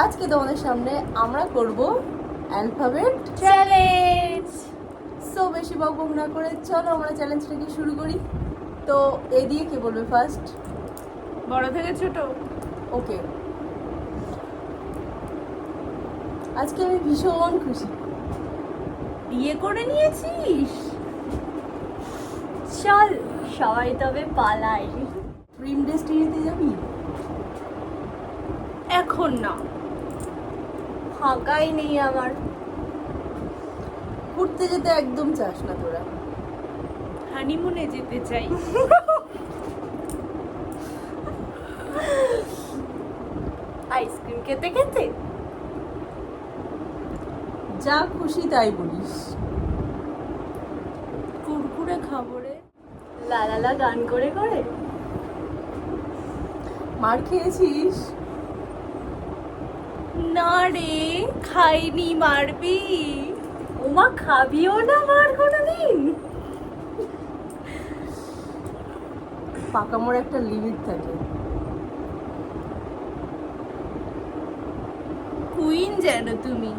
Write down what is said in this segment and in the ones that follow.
আজকে তোমাদের সামনে আমরা করব অ্যালফাবেট চ্যালেঞ্জ। সো বেশি বকবক না করে চলো আমরা চ্যালেঞ্জটাকে শুরু করি। তো এই দিয়ে কে বলবে ফার্স্ট? বড় থেকে ছোট। ওকে, আজকে আমি ভীষণ খুশি। বিয়ে করে নিয়েছিস? চল সবাই তবে পালাই। ড্রিম ডেস্টিনিতে যাবি? এখন না, ফাঁকাই নেই আমার। ঘুরতে যেতে একদম চাস না তোরা? হানিমুনে যেতে চাই। আইসক্রিম খেতে খেতে। যা খুশি তাই বলিস। কুরকুরে খাবো রে, লালালা গান করে করে। মার খেয়েছিস? না রে, খাইনি, মারবি? ওমা, খাবিও না মার কোনোদিন? পাকামোর একটা লিমিট থাকে। কুইন যেন তুমি।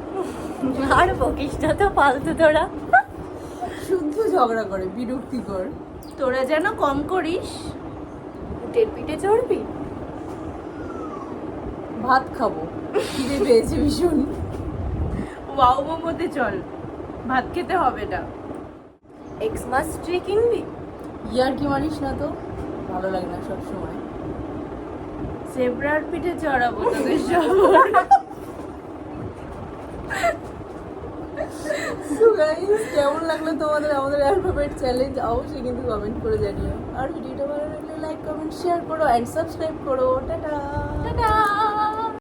আর বকিস না তো ফালতু তোরা। শুদ্ধ ঝগড়া করে, বিরক্তিকর। তোরা যেন কম করিস। উটের পিঠে চড়বি? ভাত খাবো, খিদে পেয়েছে ভীষণ। ওয়াও মোমোতে চল, ভাত খেতে হবে না। এক্সমাস ট্রি কিনবি? ইয়ার কি মারিস না তো, ভালো লাগে না সব সময়। জেব্রার পিঠে চড়াবো তোদের সব। So guys, কেমন লাগলো তোমাদের আমাদের অ্যালফাবেট চ্যালেঞ্জ? অবশ্যই কিন্তু কমেন্ট করে জানিও। আর ভিডিওটা ভালো লাগলে লাইক কমেন্ট শেয়ার করো এন্ড সাবস্ক্রাইব করো। Tata tata.